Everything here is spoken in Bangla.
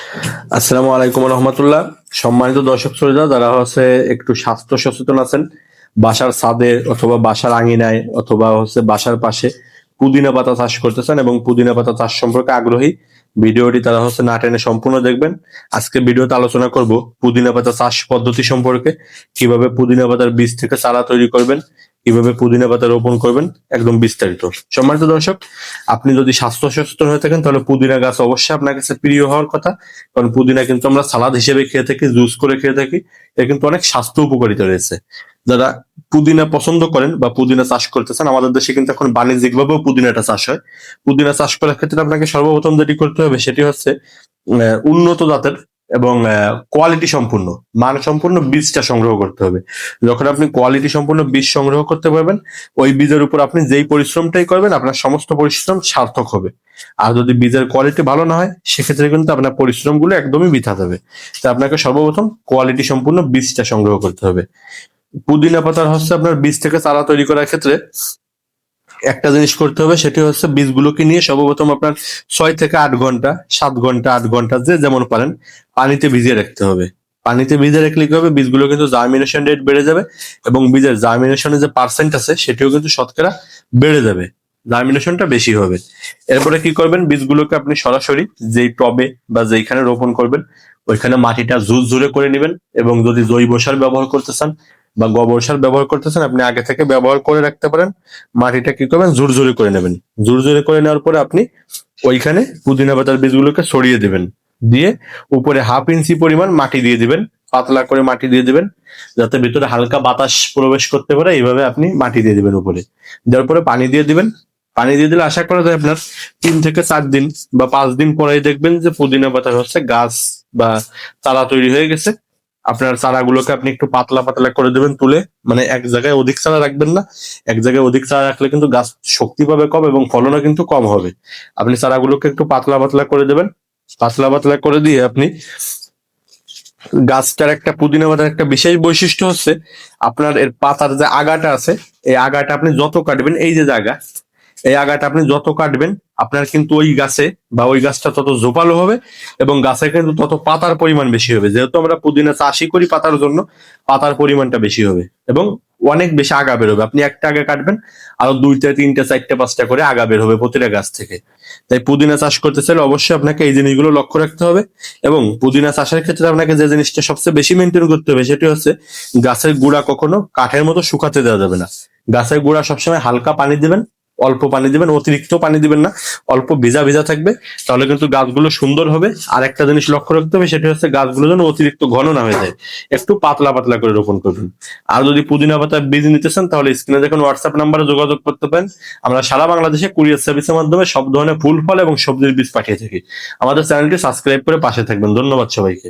আসসালামু আলাইকুম রহমতুল্লাহ। সম্মানিত দর্শক শ্রোতা যারা একটু স্বাস্থ্য সচেতন আছেন, বাসার ছাদে অথবা বাসার আঙিনায় অথবা বাসার পাশে পুদিনা পাতা চাষ করতে চান এবং পুদিনা পাতা চাষ সম্পর্কে আগ্রহী, ভিডিওটি তারা না টেনে সম্পূর্ণ দেখবেন। আজকে ভিডিওতে আলোচনা করব পুদিনা পাতা চাষ পদ্ধতি সম্পর্কে, কিভাবে পুদিনা পাতার বীজ থেকে চারা তৈরি করবেন, কিভাবে পুদিনা পাতা রোপণ করবেন, একদম বিস্তারিত। সম্মানিত দর্শক, আপনি যদি স্বাস্থ্য সচেতন হয়ে থাকেন তাহলে পুদিনা গাছ অবশ্যই আপনার কাছে প্রিয় হওয়ার কথা। কারণ পুদিনা কিন্তু আমরা সালাদ হিসেবে খেয়ে থাকি, জুস করে খেয়ে থাকি, এর কিন্তু অনেক স্বাস্থ্য উপকারিতা রয়েছে। যারা পুদিনা পছন্দ করেন বা পুদিনা চাষ করতে চান, আমাদের দেশে কিন্তু এখন বাণিজ্যিক ভাবেও পুদিনাটা চাষ হয়। পুদিনা চাষ করার ক্ষেত্রে আপনাকে সর্বপ্রথম যেটি করতে হবে সেটি হচ্ছে উন্নত জাতের এবং কোয়ালিটি সম্পূর্ণ, মানসম্পন্ন বীজটা সংগ্রহ করতে হবে। যখন আপনি কোয়ালিটি সম্পূর্ণ বীজ সংগ্রহ করতে পারবেন, ওই বীজের উপর আপনি যেই পরিশ্রমটাই করবেন আপনার সমস্ত পরিশ্রম সার্থক হবে। আর যদি বীজের কোয়ালিটি ভালো না হয়, সেক্ষেত্রে কিন্তু আপনার পরিশ্রমগুলো একদমই বৃথা যাবে। তাই আপনাকে সর্বপ্রথম কোয়ালিটি সম্পূর্ণ বীজটা সংগ্রহ করতে হবে। পুদিনা পাতার আপনার বীজ থেকে চারা তৈরি করার ক্ষেত্রে একটা জিনিস করতে হবে, সেটি বীজগুলোকে নিয়ে সর্বপ্রথম আপনার 6 থেকে 8 ঘন্টা, 7 ঘন্টা, 8 ঘন্টা যে যেমন পারেন পানিতে ভিজিয়ে রাখতে হবে। পানিতে ভিজিয়ে রাখলে কি হবে, বীজগুলো কিন্তু জার্মিনেশন রেট বেড়ে যাবে এবং বীজের জার্মিনেশনের যে পার্সেন্ট আছে সেটিও কিন্তু শতকরা বেড়ে যাবে, জার্মিনেশনটা বেশি হবে। এরপরে কি করবেন, বীজগুলোকে আপনি সরাসরি যেই টবে বা যেইখানে রোপণ করবেন ওইখানে মাটিটা ঝুরঝুরে করে নেবেন। এবং যদি জৈব সার ব্যবহার করতে চান বা গোবর সার ব্যবহার করতেছেন, আপনি আগে থেকে ব্যবহার করে রাখতে পারেন। মাটিটা কি করবেন, ঝুরঝুরে করে নেবেন। ঝুরঝুরে করে নেওয়ার পরে আপনি ওইখানে পুদিনা পাতার বীজগুলোকে ছড়িয়ে দেবেন। দিয়ে উপরে 1/2 ইঞ্চি পরিমাণ মাটি দিয়ে দিবেন, পাতলা করে মাটি দিয়ে দিবেন, যাতে ভিতরে হালকা বাতাস প্রবেশ করতে পারে। এইভাবে আপনি মাটি দিয়ে দিবেন উপরে। দেওয়ার পরে পানি দিয়ে দিবেন। পানি দিয়ে দিলে আশা করা যায় আপনার 3 থেকে 4 দিন বা 5 দিন পরেই দেখবেন যে পুদিনা পাতার গাছ বা চারা তৈরি হয়ে গেছে। আপনার চারাগুলোকে আপনি একটু পাতলা পাতলা করে দেবেন তুলে, মানে এক জায়গায় অধিক চারা রাখবেন না। এক জায়গায় অধিক চারা রাখলে কিন্তু গাছ শক্তি পাবে কম এবং ফলনও কিন্তু কম হবে। আপনি চারাগুলোকে একটু পাতলা পাতলা করে দেবেন। পাতলা পাতলা করে দিয়ে আপনি গাছটার একটা পুদিনা পাতার একটা বিশেষ বৈশিষ্ট্য আপনার এর পাতার যে আগাটা আছে, এই আগাটা আপনি যত কাটবেন, এই যে জায়গা, এই আগাটা আপনি যত কাটবেন আপনার কিন্তু ওই গাছে বা ওই গাছটা তত জোপালো হবে এবং গাছে কিন্তু তত পাতার পরিমাণ বেশি হবে। যেহেতু আমরা পুদিনা চাষই করি পাতার জন্য, পাতার পরিমাণটা বেশি হবে এবং অনেক বেশি আগা বের হবে। আপনি একটা আগা কাটবেন, আরো 2টা 3টা 4টা 5টা করে আগা বের হবে প্রতিটা গাছ থেকে। তাই পুদিনা চাষ করতে চাইলে অবশ্যই আপনাকে এই জিনিসগুলো লক্ষ্য রাখতে হবে। এবং পুদিনা চাষের ক্ষেত্রে আপনাকে যে জিনিসটা সবচেয়ে বেশি মেনটেন করতে হবে সেটি গাছের গুঁড়া কখনো কাঠের মতো শুকাতে দেওয়া যাবে না। গাছের গুঁড়া সবসময় হালকা পানি দিবেন, অল্প পানি দিবেন, অতিরিক্ত পানি দিবেন না, অল্প ভিজা ভিজা থাকবে, তাহলে কিন্তু গাছগুলো সুন্দর হবে। আর একটা জিনিস লক্ষ্য রাখতে হবে, সেটা গাছগুলো যেন অতিরিক্ত ঘন না হয়ে যায়, একটু পাতলা পাতলা করে রোপণ করবেন। আর যদি পুদিনা পাতার বীজ নিতে চান তাহলে স্ক্রিনে দেখুন হোয়াটসঅ্যাপ নাম্বারে যোগাযোগ করতে পারেন। আমরা সারা বাংলাদেশে কুরিয়ার সার্ভিসের মাধ্যমে সব ধরনের ফুল ফল এবং সবজির বীজ পাঠিয়ে থাকি। আমাদের চ্যানেলটি সাবস্ক্রাইব করে পাশে থাকবেন। ধন্যবাদ সবাইকে।